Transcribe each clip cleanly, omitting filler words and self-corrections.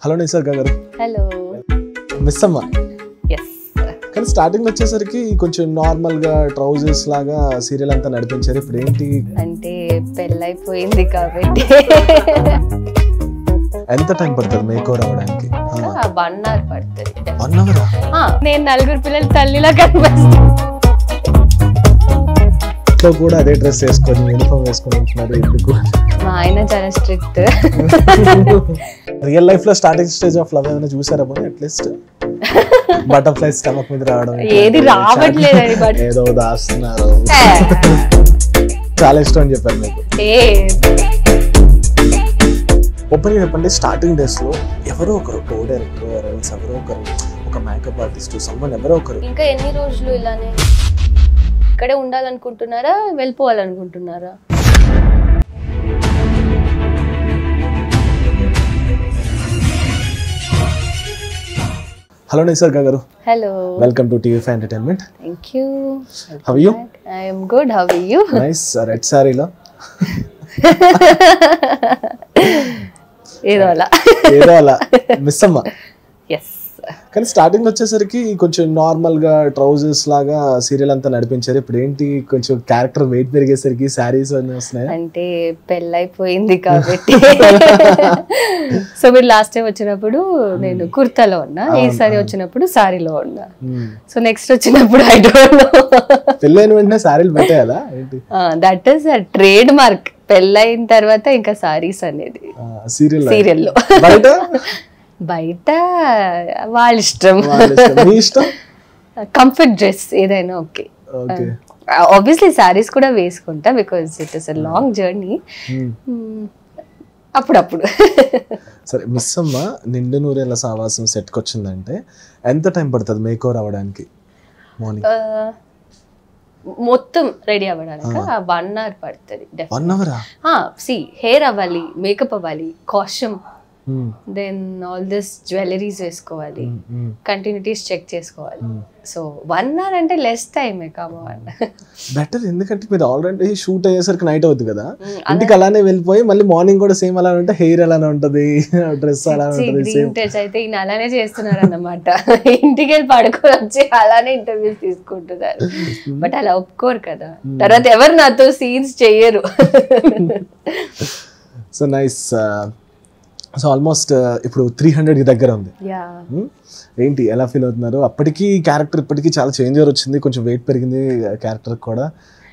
Hello Nisarga గారు. Hello miss అమ్మ. Yes కానీ స్టార్టింగ్ వచ్చేసరికి కొంచెం నార్మల్ గా ట్రౌజర్స్ లాగా సీరియల్ అంతా నడిపించారు. ఇప్పుడు ఏంటి అంటే పెళ్ళైపోయింది కాబట్టి ఎంత టైం పడుతుంది మేక్ ఓవర్ అవ్వడానికి? 1 hour పడుతుంది. 1 hour? నేను 4 పిల్లల తల్లిలా కనిపిస్తాను. ఇంట్లో కూడా అదే డ్రెస్ వేసుకొని యూనిఫామ్ వేసుకొని ఉంటున్నారు ఎందుకు? మా ఆయన చాలా స్ట్రిక్ట్. రియల్ లైఫ్ లో స్టార్టింగ్ స్టేజ్ ఆఫ్ లవ్ ఏమైనా చూసారా పోనీ? అట్లీస్ట్ బటర్ఫ్లై స్టమక్ మీద రావడం ఏది రావట్లేదని బట్ ఏదో దాస్తున్నారు. చాలా ఇష్టం అని చెప్పారు మీకు. ఓపెన్ చెప్పండి, స్టార్టింగ్ డేస్ లో ఎవరో ఒకరు కో డైరెక్టర్ ఎవరో ఒకరు ఒక మేకప్ ఆర్టిస్ట్ సమ్మన్ ఎవరో ఒకరు. ఇంకా ఎన్ని రోజులు ఇలానే ఇక్కడే ఉండాలనుకుంటున్నారా, వెళ్ళిపోవాలనుకుంటున్నారా? హలో నిసర్గ గారు. Hello, welcome to TV five entertainment. Thank you. How are you? I am good. How are you? Nice. Red సారీలో ఏదో అలా మిస్ అమ్మ. ఎస్. కానీ స్టార్టింగ్ వచ్చేసరికి కొంచెం నార్మల్ గా ట్రౌజర్స్ లాగా సీరియల్ అంతా నడిపించారు. ఇప్పుడు ఏంటి కొంచెం క్యారెక్టర్ వెయిట్ పెరిగేసరికి శారీస్ అన్ని వస్తున్నాయి. అంటే పెళ్ళైపోయింది కాబట్టి సో మీరు లాస్ట్ టైం వచ్చినప్పుడు నేను కుర్తాలో ఉన్నా, ఈసారి వచ్చినప్పుడు సారీలో ఉన్నా. సో నెక్స్ట్ వచ్చినప్పుడు ఐ డోంట్ నో. పెళ్ళైన వెంటనే శారీలు పెట్టేయాలా ఏంటి? That is a trade mark. పెళ్ళైన తర్వాత ఇంకా సారీస్ అనేది సీరియల్లో. బయట వాళ్ళ ఇష్టం. కంఫర్ట్ డ్రెస్ ఏదైనా ఓకే. ఆబ్వియస్లీ సారీస్ కూడా వేసుకుంటా because it is a long journey. అప్పుడప్పుడు. సరే మిస్ అమ్మ, నిండు నూరేళ్ల సావాసం సెట్కి వచ్చిందంటే ఎంత టైం పడుతుంది మేక్ ఓవర్ అవ్వడానికి? మార్నింగ్ మొత్తం రెడీ అవ్వడానికి 1 hour పడుతుంది. 1 hour? హెయిర్ అవ్వాలి, మేకప్ అవ్వాలి, costume, then all this jewelleries వేసుకోవాలి, కంటిన్యూటీస్ చెక్ చేసుకోవాలి. సో 1 hour అంటే లెస్ టైమే కావాలి. బెటర్, ఎందుకంటే మీరు ఆల్రెడీ షూట్ అయ్యేసరికి నైట్ అవుతుంది కదా, ఇంటికి అలానే వెళ్ళిపోయి మళ్ళీ మార్నింగ్ కూడా సేమ్ అలానే ఉంటే హెయిర్ అలానే ఉంటుంది, డ్రెస్ అలానే ఉంటుంది. అయితే ఈయన అలానే చేస్తున్నారు అన్నమాట. ఇంటికి వెళ్ళి పడుకొని వచ్చి అలానే ఇంటర్వ్యూస్ తీసుకుంటున్నారు. బట్ అలా ఒప్పుకోరు కదా, తర్వాత ఎవరు నాతో సీన్స్ చెయ్యరు. So nice. సో ఆల్మోస్ట్ ఇప్పుడు 300 దగ్గర ఉంది. ఏంటి ఎలా ఫీల్ అవుతున్నారు? అప్పటికి క్యారెక్టర్ ఇప్పటికీ చాలా చేంజ్ వచ్చింది, కొంచెం వెయిట్ పెరిగింది క్యారెక్టర్ కూడా.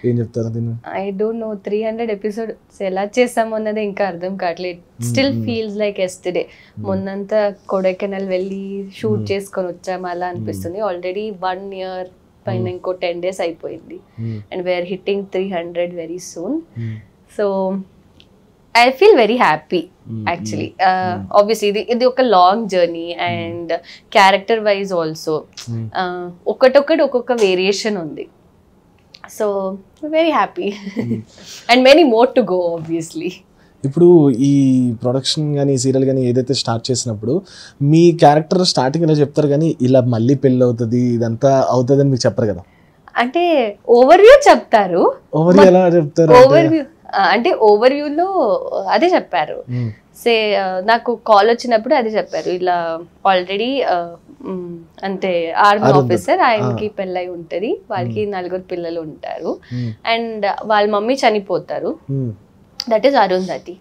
ఏం చెప్తారు దీన్ని? ఐ డోంట్ నో 300 ఎపిసోడ్స్ ఎలా చేసాము అన్నది ఇంకా అర్థం కావట్లేదు. Still feels like yesterday. మొన్నంతా కొడైకెనాల్ వెళ్ళి షూట్ చేసుకొని వచ్చాము అలా అనిపిస్తుంది. ఆల్రెడీ 1 year పైన ఇంకో 10 days అయిపోయింది. And we are hitting 300 very soon. So I feel very happy actually. Obviously ఇది ఒక long journey and character wise also ఒక్కొక్క వేరియేషన్ ఉంది. So very happy and many more to go obviously. ఇప్పుడు ఈ production కానీ సీరియల్ కానీ ఏదైతే స్టార్ట్ చేసినప్పుడు మీ క్యారెక్టర్ స్టార్టింగ్ ఇలా చెప్తారు కానీ ఇలా మళ్ళీ పెళ్ళి అవుతుంది ఇదంతా అవుతుంది అని మీకు చెప్పరు కదా? అంటే ఓవర్వ్యూ చెప్తారు. ఓవర్వ్యూ ఎలా చెప్తారు? ఓవర్వ్యూ అంటే ఓవర్వ్యూలో అదే చెప్పారు. సే నాకు కాల్ వచ్చినప్పుడు అదే చెప్పారు, ఇలా ఆల్రెడీ అంటే ఆర్మీ ఆఫీసర్, ఆయనకి పెళ్ళై ఉంటది, వాళ్ళకి 4 పిల్లలు ఉంటారు అండ్ వాళ్ళ మమ్మీ చనిపోతారు. దట్ ఈస్ అరుంధతి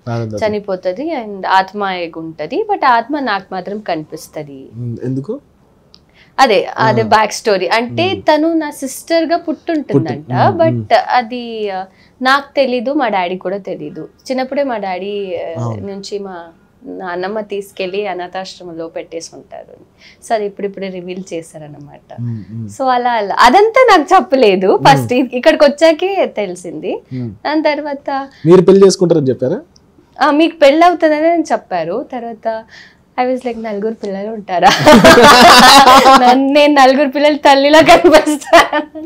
చనిపోతుంది అండ్ ఆత్మ ఎగుంటది. బట్ ఆత్మ నాకు మాత్రం కనిపిస్తుంది. ఎందుకు? అదే బ్యాక్ స్టోరీ. అంటే తను నా సిస్టర్ గా పుట్టుంటుందంట, బట్ అది నాకు తెలీదు, మా డాడీ కూడా తెలీదు. చిన్నప్పుడే మా డాడీ నుంచి మా నాన్నమ్మ తీసుకెళ్లి అనాథాశ్రమంలో పెట్టేసి ఉంటారు. సో అది ఇప్పుడిప్పుడే రివీల్ చేశారనమాట. సో అలా అదంతా నాకు చెప్పలేదు. ఫస్ట్ ఇక్కడికి వచ్చాకే తెలిసింది. దాని తర్వాత మీరు పెళ్లి చేసుకుంటారని చెప్పారా? మీకు పెళ్ళి అవుతుందని చెప్పారు. తర్వాత ఐ వాజ్ లైక్ 4 పిల్లలు ఉంటారా? నేను 4 పిల్లల తల్లిలా కనిపిస్తాను.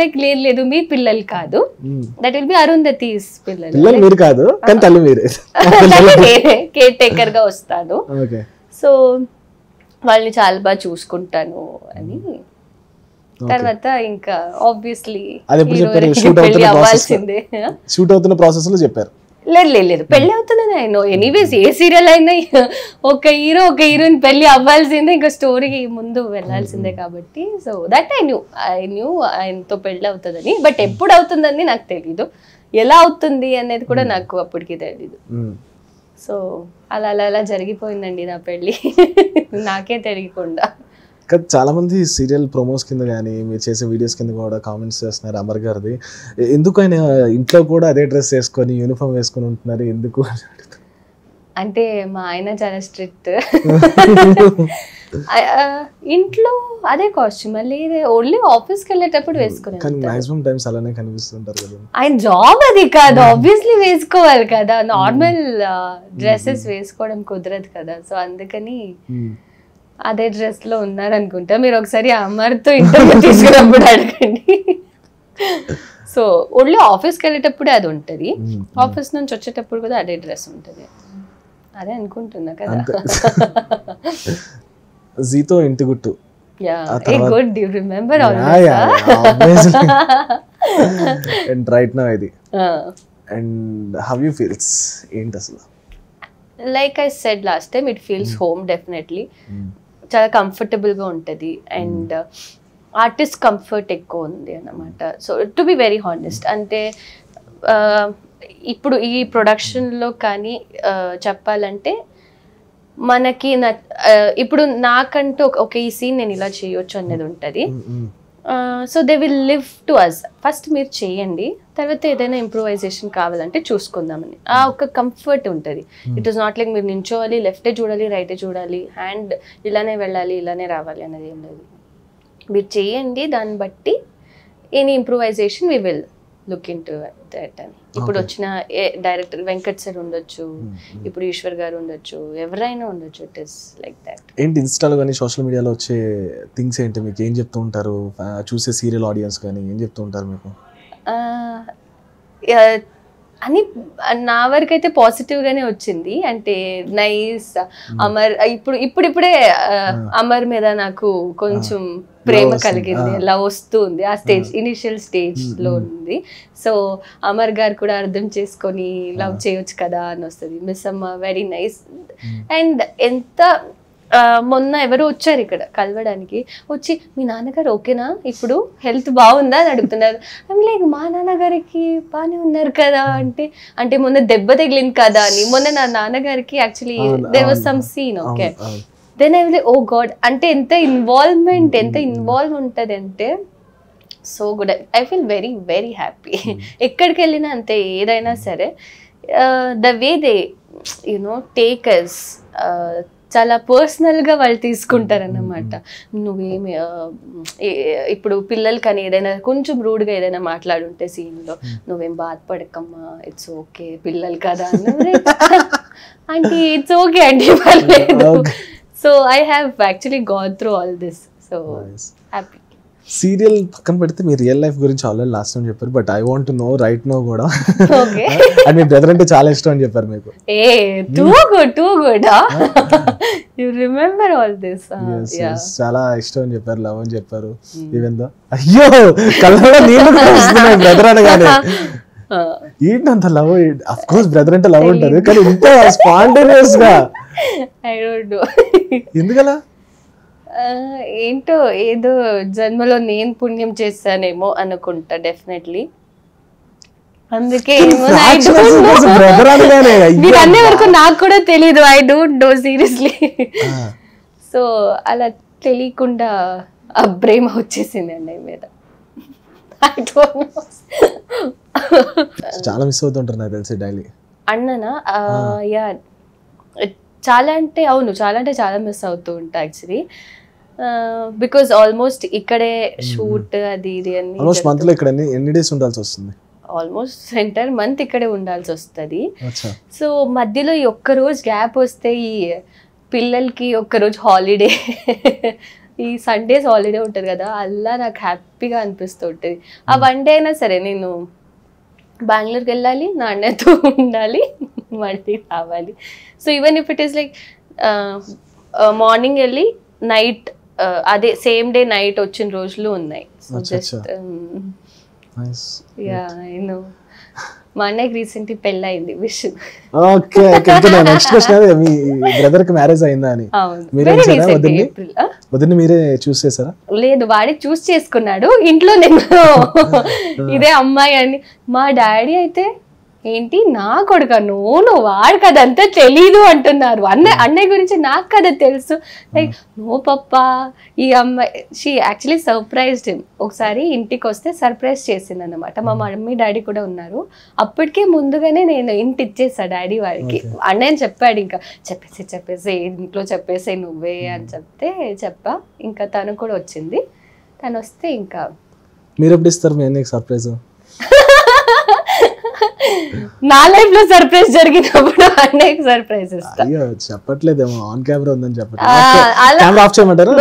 లైక్ లేదు మీ పిల్లలు కాదు, దట్ విల్ బి అరుంధతీస్ పిల్లలు. మీరు కాదు కానీ తల్లి మీరే. కేర్ టేకర్ గా వస్తాను. సో వాళ్ళని చాలా బాగా చూసుకుంటాను అని. తర్వాత ఇంకా ఆబ్వియస్లీ అవ్వాల్సిందే. షూట్ అవుతున్న ప్రాసెస్ లో చెప్పారు. లేదు పెళ్లి అవుతుందని I know. Anyways A serial అయినా ఒక హీరో ఒక హీరోయిన్ పెళ్లి అవ్వాల్సిందే, ఇంకా స్టోరీకి ముందు వెళ్ళాల్సిందే కాబట్టి. సో దట్ ఐ న్యూ ఆయనతో పెళ్లి అవుతుందని. బట్ ఎప్పుడు అవుతుందని నాకు తెలీదు, ఎలా అవుతుంది అనేది కూడా నాకు అప్పటికి తెలీదు. సో అలా జరిగిపోయిందండి నా పెళ్ళి నాకే తెలియకుండా. చాలా మంది సీరియల్ ప్రొమోస్ కింద కానీ మీరు చేసే వీడియోస్ కింద కూడా కామెంట్స్ చేస్తున్నారు అమర్ గారిది. ఎందుకు ఆయన ఇంట్లో కూడా అదే డ్రెస్ వేసుకొని యూనిఫామ్ వేసుకొని ఉంటున్నారు ఎందుకు? అంటే మా ఆయన చాలా స్ట్రిక్ట్. ఇంట్లో అదే కాస్ట్యూమ్, మళ్ళీ ఓన్లీ ఆఫీస్కి వెళ్ళేటప్పుడు వేసుకున్నాను. కానీ మాక్సిమం టైమ్స్ అలానే కనిపిస్తుంటారు కదా. ఆయన జాబ్ అది కాదు, ఆబ్వియస్లీ వేసుకోవాలి కదా. నార్మల్ డ్రెస్సెస్ వేసుకోవడం కుదరదు కదా. సో అందుకని అదే డ్రెస్ లో ఉన్నారనుకుంటా. మీరు ఒకసారి అమర్తో ఇంటర్వ్యూ తీసుకున్నప్పుడు అడగండి. సో ఓన్లీ ఆఫీస్కి వెళ్ళేటప్పుడే అది ఉంటుంది, ఆఫీస్ నుంచి వచ్చేటప్పుడు కూడా అదే డ్రెస్ ఉంటుంది. అదే అనుకుంటున్నా కదా. జీతో ఇంటి గుట్టు. Good, you remember all and right now ఇది. అండ్ హౌ యు ఫీల్స్ ఏంటి అసలు? Like I said last time, it feels home definitely. చాలా కంఫర్టబుల్గా ఉంటుంది అండ్ ఆర్టిస్ట్ కంఫర్ట్ ఎక్కువ ఉంది అన్నమాట. So to be very honest, అంటే ఇప్పుడు ఈ ప్రొడక్షన్లో కానీ చెప్పాలంటే మనకి ఇప్పుడు నాకంటూ ఒక ఈ సీన్ నేను ఇలా చేయొచ్చు అనేది ఉంటుంది. So they will leave to us. First మీరు చేయండి, తర్వాత ఏదైనా ఇంప్రూవైజేషన్ కావాలంటే చూసుకుందామని ఆ ఒక కంఫర్ట్ ఉంటుంది. ఇట్ ఈస్ నాట్ లైక్ మీరు నించోవాలి, లెఫ్టే చూడాలి, రైటే చూడాలి, హ్యాండ్ ఇలానే వెళ్ళాలి, ఇలానే రావాలి అనేది ఏం లేదు. మీరు చేయండి, దాన్ని బట్టి any improvisation we will look into that అని. ఇప్పుడు వచ్చిన డైరెక్టర్ వెంకట్ సార్ ఉండొచ్చు, ఇప్పుడు ఈశ్వర్ గారు ఉండొచ్చు, ఎవరైనా ఉండొచ్చు. It is like that. ఏంటి ఇన్స్టాలో కానీ సోషల్ మీడియాలో వచ్చే థింగ్స్ ఏంటి? మీకు ఏం చెప్తూ ఉంటారు చూసే సీరియల్ ఆడియన్స్ కానీ? ఏం చెప్తూ ఉంటారు మీకు? అని నా వరకు అయితే పాజిటివ్ గానే వచ్చింది. అంటే నైస్ అమర్, ఇప్పుడిప్పుడే అమర్ మీద నాకు కొంచెం ప్రేమ కలిగింది, లవ్ వస్తుంది. ఆ స్టేజ్ ఇనిషియల్ స్టేజ్ లో ఉంది. సో అమర్ గారు కూడా అర్థం చేసుకొని లవ్ చేయొచ్చు కదా అని వస్తుంది. మిస్ అమ్మ వెరీ నైస్. అండ్ ఎంత మొన్న ఎవరు వచ్చారు ఇక్కడ కలవడానికి, వచ్చి మీ నాన్నగారు ఓకేనా, ఇప్పుడు హెల్త్ బాగుందా అని అడుగుతున్నారు. ఐమ్ లైక్ మా నాన్నగారికి బాగానే ఉన్నారు కదా అంటే మొన్న దెబ్బ తగిలింది కదా అని. మొన్న నా నాన్నగారికి actually there was some scene. Okay, then I will oh God, అంటే ఎంత ఇన్వాల్వ్ ఉంటుంది అంటే so good. I feel very very happy. ఎక్కడికి వెళ్ళినా అంతే, ఏదైనా సరే the way they you know take us చాలా పర్సనల్గా వాళ్ళు తీసుకుంటారన్నమాట. నువ్వేమి ఇప్పుడు పిల్లలు కానీ ఏదైనా కొంచెం రూడ్గా ఏదైనా మాట్లాడుంటే సీన్లో, నువ్వేం బాధపడకమ్మా, ఇట్స్ ఓకే, పిల్లలు కదా అంటే ఇట్స్ ఓకే అండి, పర్లేదు. So I have actually gone through all this. So happy. Serial పక్కన పెడితే మీ రియల్ లైఫ్ గురించి ఆల్రెడీ లాస్ట్ టైం చెప్పారు, but I want to know right now కూడా. అండ్ మీ బ్రదర్ అంటే చాలా ఇష్టం అని చెప్పారు మీకు. Too good you remember all this. చాలా ఇష్టం అని చెప్పారు, లవ్ అని చెప్పారు. ఈవెన్ దో అయ్యో కళ్ళలో నీళ్ళు వస్తున్నాయి బ్రదర్ అనగానే. ఏంటంత లవ్? అఫ్ కోర్స్ బ్రదర్ అంటే లవ్ ఉంటుంది, కానీ ఇంత స్పాంటేనియస్ గా ఐ డోంట్ నో ఎందుకలా. ఏంటో ఏదో జన్మలో నేను పుణ్యం చేస్తానేమో అనుకుంటా డెఫినెట్లీ. అందుకే అన్ని వరకు నాకు కూడా తెలీదు. I don't know seriously. So అలా తెలియకుండా ఆ ప్రేమ వచ్చేసింది అన్నయ్య మీద. చాలా మిస్ అవుతుంటారు నాకు తెలిసి డైలీ. అన్ననా యా చాలా అంటే అవును, చాలా మిస్ అవుతూ ఉంటా యాక్చువల్లీ. బికాస్ ఆల్మోస్ట్ ఇక్కడే షూట్ అది ఇది అని. ఆల్మోస్ట్ మంత్ లో ఇక్కడ ఎన్ని డేస్ ఉండాల్సి వస్తుంది? ఆల్మోస్ట్ ఎంటైర్ మంత్ ఇక్కడే ఉండాల్సి వస్తుంది. సో మధ్యలో ఈ ఒక్కరోజు గ్యాప్ వస్తే ఈ పిల్లలకి ఒక్కరోజు హాలిడే, ఈ సండేస్ హాలిడే ఉంటుంది కదా, అలా నాకు హ్యాపీగా అనిపిస్తూ ఉంటుంది. ఆ వన్ డే అయినా సరే నేను బెంగళూరుకి వెళ్ళాలి, నా అన్నతో ఉండాలి, మళ్ళీ రావాలి. So even if it is like morning వెళ్ళి నైట్ అదే సేమ్ డే నైట్ వచ్చిన రోజులు ఉన్నాయి. So just yeah I know మా అన్నయ్యకి రీసెంట్లీ పెళ్ళి అయింది. విష్. ఓకే నెక్స్ట్ క్వశ్చన్ అదే, మీ బ్రదర్ కి మ్యారేజ్ అయిందా అని. మీరే వదిన మీరే చూస్ చేసారా? లేదు, వాడే చూస్ చేసుకున్నాడు. ఇంట్లో నేను ఇదే అమ్మాయి అని. మా డాడీ అయితే ఏంటి నా కొడుక నువ్వు వాడికి అదంతా తెలీదు అంటున్నారు. అన్నయ్య గురించి నాకు కదా తెలుసు. లైక్ నో పప్పా, ఈ అమ్మాయి షీ యాక్చువల్లీ సర్ప్రైజ్డ్ హిమ్. ఒకసారి ఇంటికి వస్తే సర్ప్రైజ్ చేసింది అన్నమాట. మా మమ్మీ డాడీ కూడా ఉన్నారు. అప్పటికే ముందుగానే నేను ఇంటి ఇచ్చేసా డాడీ వాడికి. అన్నయ్య చెప్పాడు, ఇంకా చెప్పేసి ఇంట్లో చెప్పేసే నువ్వే అని చెప్తే చెప్పా. ఇంకా తను కూడా వచ్చింది. తను వస్తే ఇంకా మీరు ఎప్పుడు ఇస్తారు మీ అన్నయ్యకి సర్ప్రైజ్? నా లైఫ్ లో సర్ప్రైజ్ జరిగినప్పుడు అన్నయ్యకి సర్ప్రైజ్ ఇస్తా. అయ్యో చెప్పట్లేదేమో, ఆన్ కెమెరా ఉందని చెప్పండి. కెమెరా ఆఫ్ చేయమంటారా?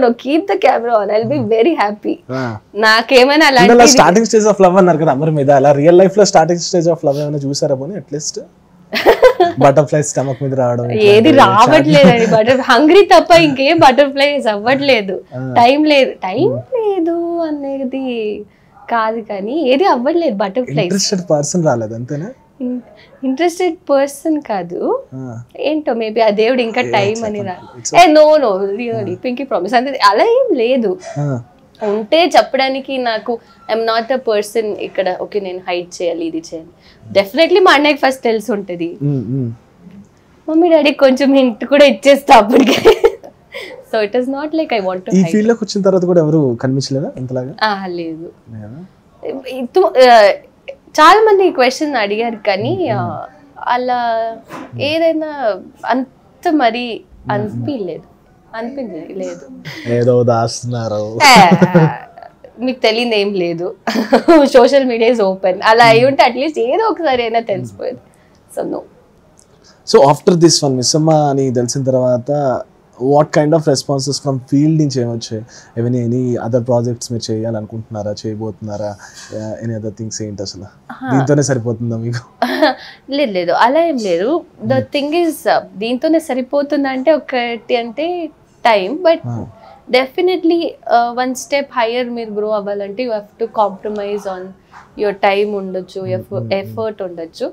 No keep the camera on, I will be very happy. నాకేమైనా అలాంటి స్టార్టింగ్ స్టేజ్ ఆఫ్ లవ్ అన్నారు కదా అమర్ మీద, అలా రియల్ లైఫ్ లో స్టార్టింగ్ స్టేజ్ ఆఫ్ లవ్ ఏమైనా చూసారా పోనీ? అట్లీస్ట్ బటర్ఫ్లైస్ స్టమక్ మీద రావడం ఏది రావట్లేదండి. హంగ్రీ తప్ప ఇంకేం బటర్ఫ్లైస్ అవ్వట్లేదు. టైం లేదు అనేది కాదు, కానీ ఏది అవ్వట్లేదు. బటర్ఫ్లైస్ ఇంట్రెస్టెడ్ పర్సన్ రాలేదు అంతేనా? ఇంట్రెస్టెడ్ పర్సన్ కాదు, ఏంటో మేబీ ఆ దేవుడు ఇంకా టైం అని నో రియల్లీ పింకీ ప్రామిస్ అంతే. అలా ఏం లేదు. ఉంటే చెప్పడానికి నాకు ఐఎమ్ నాట్ అ పర్సన్ ఇక్కడ ఓకే నేను హైడ్ చేయాలి ఇది చేయాలి. డెఫినెట్లీ మా అన్నయ్యకి ఫస్ట్ తెలిసి ఉంటది. మమ్మీ డాడీ కొంచెం హింట్ కూడా ఇచ్చేస్తా అప్పటికే. So it is not like I want to. ఈ ఫీల్డ్ లోకి వచ్చిన తర్వాత కూడా ఎవరు కనిపించలేదా అంతలాగా? లేదు. చాలా మంది క్వశ్చన్ అడిగారు కానీ అలా ఏదైనా అంత మరి అనిపించింది లేదు. ఏదో దాస్తున్నారు, మీకు తెలియదు ఏం లేదు. Social media is open. అలా అయి ఉంటే అట్లీస్ట్ ఏదో ఒకసారి అయినా తెలిసిపోయేది. So no. So after this one Missamma అని తెలిసిన తర్వాత what kind of responses from field నుంచి ఏమొచ్చాయి? ఎనీ అదర్ ప్రాజెక్ట్స్ మీరు చేయాలనుకుంటున్నారా, చేయబోతున్నారా? ఎనీ అదర్ థింగ్స్ ఏంటి అసలు? దీంతోనే సరిపోతుందా మీకు? లేదు అలా ఏం లేదు. ద థింగ్ ఈజ్ దీంతోనే సరిపోతుందా అంటే ఒకటి అంటే time. But definitely one step hire మీరు గ్రో అవ్వాలంటే you have to compromise on your time ఉండొచ్చు, ఎఫర్ట్ ఉండొచ్చు.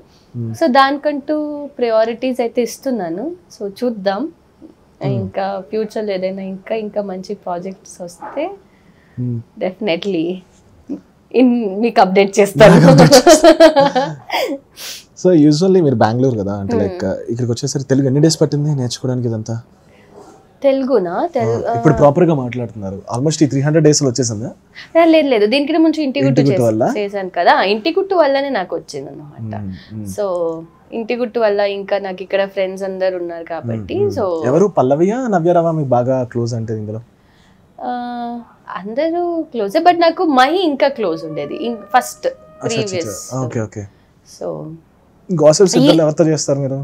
సో దానికంటూ ప్రయారిటీస్ అయితే ఇస్తున్నాను. సో చూద్దాం, ఇంకా ఫ్యూచర్లో ఏదైనా ఇంకా మంచి ప్రాజెక్ట్స్ వస్తే డెఫినెట్లీ మీకు అప్డేట్ చేస్తాను. సో యూజువల్లీ మీరు బెంగళూరు కదా, అంటే లైక్ ఇక్కడికి వచ్చేసరికి తెలుగు ఎన్ని డేస్ పట్టింది నేర్చుకోవడానికి ఇదంతా? తెలుగునా? ఇప్పుడు ప్రాపర్ గా మాట్లాడుతున్నారు. ఆల్మోస్ట్ ఈ 300 days లో వచ్చేసిందా? లేదు దీనికి ముందు ఇంటి గుట్టు చేశాను కదా, ఇంటి గుట్టు వల్లనే నాకు వచ్చింది అన్నమాట. సో ఇంటి గుట్టు వల్ల ఇంకా నాకు ఇక్కడ ఫ్రెండ్స్ అందరు ఉన్నారు కాబట్టి. సో ఎవరు పల్లవియా నవ్యరావా మీకు బాగా క్లోజ్ అంటే ఇందులో? అందరూ క్లోజ్, బట్ నాకు మహి ఇంకా క్లోజ్ ఉండేది first previous. Okay okay. So gossips ఎవరితో చేస్తారు మీరు?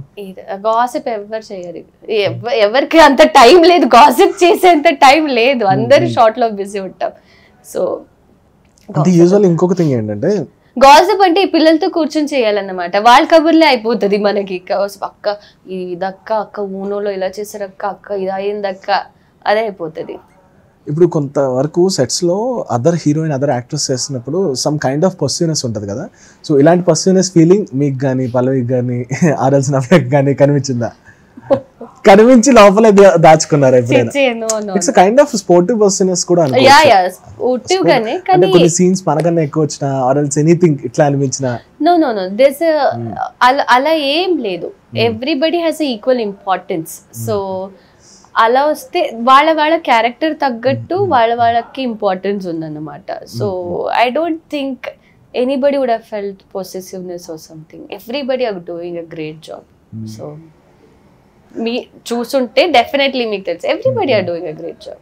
గాసిప్ ఎవరు చేయరు, ఎవరికి అంత టైం లేదు, గాసిప్ చేసేంత టైం లేదు. అందరు షార్ట్ లో బిజీ ఉంటాం. సో యూజువల్లీ ఇంకొక థింగ్ ఏంటంటే గాసిప్ అంటే ఈ పిల్లలతో కూర్చొని చేయాలన్నమాట. వాళ్ళ కబుర్లే అయిపోతుంది మనకి. అక్క ఇదక్క, అక్క ఊనోలో ఇలా చేశారు అక్క, అక్క ఇది అయిందక్క, అదే అయిపోతుంది. ఇప్పుడు కొంతవరకు సెట్స్ లో అదర్ హీరోయిన్ అదర్ యాక్టర్స్ చేస్తున్నప్పుడు సమ్ కైండ్ ఆఫ్ పర్సీవ్నెస్ ఉంటుంది కదా. సో ఇలాంటి పర్సీవ్నెస్ ఫీలింగ్ మీకు కానీ పల్లవికి కానీ ఆర్ఎల్స్ నవ్యకి కానీ కనిపించిందా? కనిపించి లోపలే దాచుకున్నారు ఎప్పుడైనా? ఇట్స్ కైండ్ ఆఫ్ స్పోర్టివ్ పర్సీవ్నెస్ కూడా కొన్ని సీన్స్ మనకన్నా ఎక్కువ వచ్చినా ఆర్ఎల్స్ ఎనీథింగ్ ఇట్లా అనిపించినా? నో అలా ఏం లేదు. Everybody has equal importance. So అలా వస్తే వాళ్ళ క్యారెక్టర్ తగ్గట్టు వాళ్ళకి ఇంపార్టెన్స్ ఉందన్నమాట. So I don't think anybody would have felt possessiveness or something. Everybody are doing a great job. So మీ చూసుంటే డెఫినెట్లీ మీకు తెలుసు everybody are doing a great job.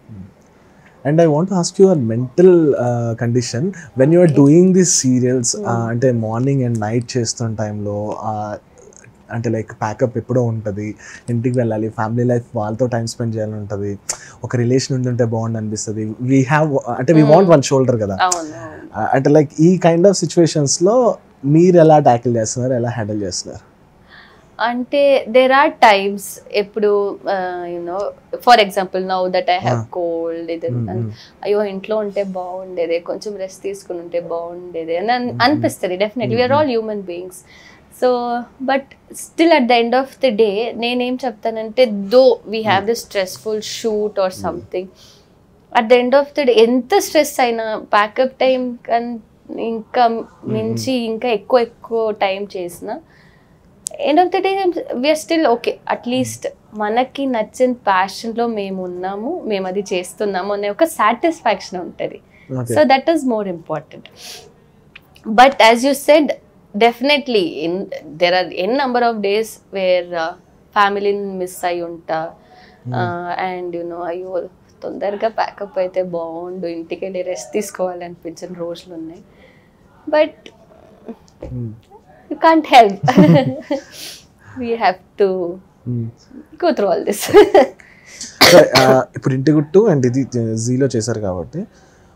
And I want to ask you a mental condition when you are doing these serials, అంటే morning and night చేస్తున్న టైంలో అంటే like pack up ఎప్పుడో ఉంటుంది, ఇంటికి వెళ్ళాలి, ఫ్యామిలీ లైఫ్ వాళ్ళతో టైం స్పెండ్ చేయాలని ఉంటుంది, ఒక రిలేషన్ ఉంటుంటే బాగుంది అనిపిస్తుంది, వీ వాంట్ వన్ షోల్డర్ కదా. అంటే లైక్ ఈ కైండ్ ఆఫ్ సిచ్యువేషన్స్లో మీరు ఎలా ట్యాకిల్ చేస్తున్నారు, ఎలా హ్యాండిల్ చేస్తున్నారు? అంటే దేర్ ఆర్ టైమ్స్ ఎప్పుడు for example now that I have cold ఇది అయ్యో ఇంట్లో ఉంటే బాగుండేది, కొంచెం రెస్ట్ తీసుకుని ఉంటే బాగుండేది అని అనిపిస్తుంది. Definitely we are all human beings. So but still at the end of the day నేనేం చెప్తానంటే, though we have this stressful shoot or something, at the end of the day ఎంత స్ట్రెస్ అయినా ప్యాకప్ టైం ఇంకా మించి ఇంకా ఎక్కువ time చేసిన end of the day we are still okay. At least మనకి నచ్చిన ప్యాషన్లో మేము ఉన్నాము, మేము అది చేస్తున్నాము అనే ఒక సాటిస్ఫాక్షన్ ఉంటుంది. So that is more important. But as you said, definitely there are n number of days where ఫ్యామిలీని మిస్ అయి ఉంటా అండ్ అయ్యో తొందరగా ప్యాకప్ అయితే బాగుండు, ఇంటికి వెళ్ళి రెస్ట్ తీసుకోవాలనిపించిన రోజులు ఉన్నాయి. But you can't help. We have to go through all this. ఇప్పుడు ఇంటి గుట్టు అండ్ ఇది జీలో చేశారు కాబట్టి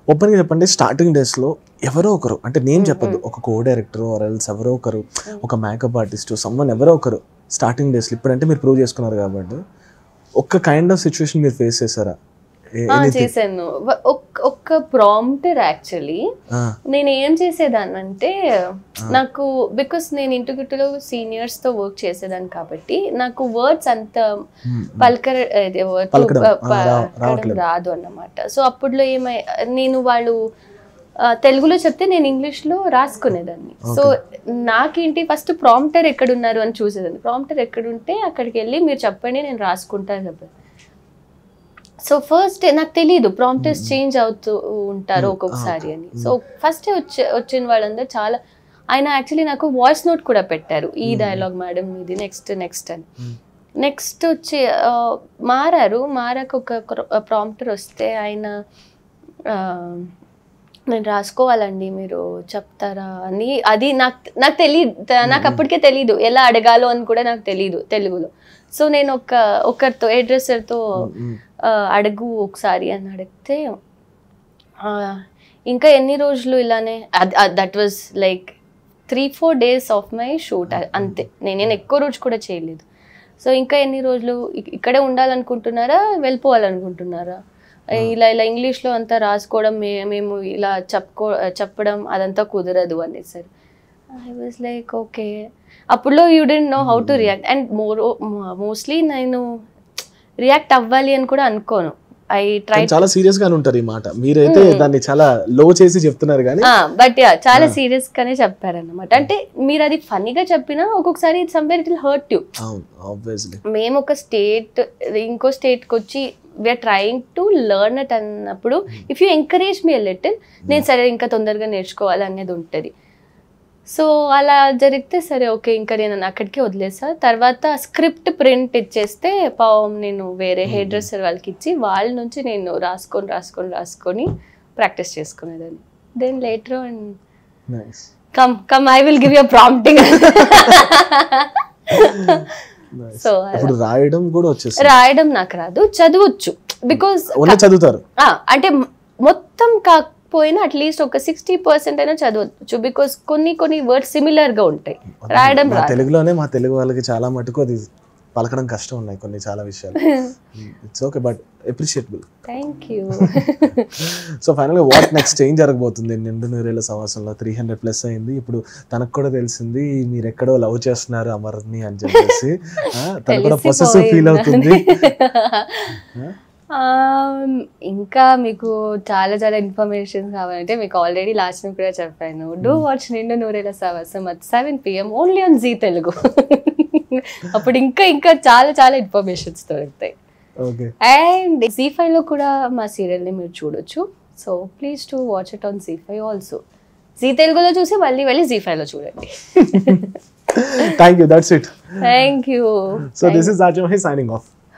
ఓపెన్గా చెప్పండి, స్టార్టింగ్ డేస్లో ఎవరో ఒకరు, అంటే నేను చెప్పద్దు, ఒక కో డైరెక్టర్ ఆర్ ఎల్స్ ఎవరో ఒకరు, ఒక మేకప్ ఆర్టిస్ట్ సమ్వన్ ఎవరో ఒకరు స్టార్టింగ్ డేస్లో, ఇప్పుడంటే మీరు ప్రూవ్ చేసుకున్నారు కాబట్టి ఒక కైండ్ ఆఫ్ సిచ్యువేషన్ మీరు ఫేస్ చేశారా? చేశాను. ఒక్క ప్రాంప్టర్ యాక్చువల్లీ నేను ఏం చేసేదాన్ని అంటే, నాకు బికాస్ నేను ఇంటిగుట్టులో సీనియర్స్ తో వర్క్ చేసేదాన్ని కాబట్టి నాకు వర్డ్స్ అంత రాదు అన్నమాట. సో అప్పుడులో నేను వాళ్ళు తెలుగులో చెప్తే నేను ఇంగ్లీష్లో రాసుకునేదాన్ని. సో నాకేంటి ఫస్ట్ ప్రాంప్టర్ ఎక్కడున్నారు అని చూసేదాన్ని. ప్రాంప్టర్ ఎక్కడుంటే అక్కడికి వెళ్ళి మీరు చెప్పండి నేను రాసుకుంటాను చెప్పాను. సో ఫస్ట్ నాకు తెలీదు ప్రాంప్టర్స్ చేంజ్ అవుతూ ఉంటారు ఒక్కొక్కసారి అని. సో ఫస్ట్ వచ్చిన వాళ్ళందరూ చాలా, ఆయన యాక్చువల్లీ నాకు వాయిస్ నోట్ కూడా పెట్టారు, ఈ డైలాగ్ మేడం ఇది నెక్స్ట్ అని. నెక్స్ట్ వచ్చి మారాక ఒక ప్రాంప్టర్ వస్తే ఆయన నేను రాసుకోవాలండి మీరు చెప్తారా అని. అది నాకు తెలియదు, నాకు అప్పటికే తెలీదు ఎలా అడగాలో అని కూడా నాకు తెలీదు తెలుగులో. సో నేను ఒకరితో హెయిర్ అడుగు ఒకసారి అని అడిగితే, ఇంకా ఎన్ని రోజులు ఇలానే, that was like 3-4 days of my shoot అంతే, నేను ఎక్కువ రోజు కూడా చేయలేదు. సో ఇంకా ఎన్ని రోజులు ఇక్కడే ఉండాలనుకుంటున్నారా వెళ్ళిపోవాలనుకుంటున్నారా, ఇలా ఇంగ్లీష్లో అంతా రాసుకోవడం మేము ఇలా చెప్పడం అదంతా కుదరదు అనేసారు. I was like okay. అప్పుడులో you don't know how to react and mostly నేను రియాక్ట్ అవ్వాలి అని కూడా అనుకోను. I try. చాలా సీరియస్ గానే ఉంటారు ఈ మాట, మీరైతే దాన్ని చాలా లో చేసి చెప్తున్నారు కానీ బట్ చాలా సీరియస్ గానే చెప్పారన్నమాట. అంటే మీరు అది ఫన్నీగా చెప్పినా ఒక్కొక్కసారి somewhere it will hurt you. మేము ఒక స్టేట్ ఇంకో స్టేట్కి వచ్చి we're trying to learn it అన్నప్పుడు if you encourage me a little, నేను సరే ఇంకా తొందరగా నేర్చుకోవాలి అనేది ఉంటుంది. సో అలా జరిగితే సరే ఓకే ఇంకా నేను అక్కడికి వదిలేసా. తర్వాత స్క్రిప్ట్ ప్రింట్ ఇచ్చేస్తే పావం నేను వేరే హెయిర్ డ్రెస్సర్ వాళ్ళకి ఇచ్చి వాళ్ళ నుంచి నేను రాసుకొని ప్రాక్టీస్ చేసుకునేదాన్ని. Then later come I will give you prompting. So రాయడం నాకు రాదు, చదవచ్చు. బికాస్ చదువుతారు అంటే మొత్తం పోయినా అట్లీస్ట్ ఒక 60% అయినా చదవచ్చు. బికాస్ కొన్ని వర్డ్స్ సిమిలర్ గా ఉంటాయి, రాయడం తెలుగులోనే. మా తెలుగు వాళ్ళకి చాలా మటుకు అది పలకడం కష్టం ఉన్నాయి కొన్ని చాలా విషయాలు. It's okay but appreciable. Thank you. So final గా వాట్ నెక్స్ట్ ఏం జరగబోతుంది? 200 సంవత్సరంలో 300+ అయింది. ఇప్పుడు తనకు కూడా తెలిసింది మీరు ఎక్కడో లవ్ చేస్తున్నారు అమర్ని అని చెప్పేసి, తను కూడా పొసెసివ్ ఫీల్ అవుతుంది. ఇంకా మీకు చాలా ఇన్ఫర్మేషన్ కావాలంటే మీకు ఆల్రెడీ లాస్ట్ కూడా చెప్పాను. డూ వాచ్ 200 సంవత్సరం at 7 PM only on Zee Telugu. అప్పుడు ఇంకా చాలా ఇన్ఫర్మేషన్స్ దొరుకుతాయి. అండ్ ZEE5 లో కూడా మా సీరియల్ ని మీరు చూడొచ్చు. So please to watch it on ZEE5 also. Zee తెలుగులో చూసి మళ్ళీ ZEE5 లో చూడండి. Thank you. That's it. Thank you. So this is Ajay signing off.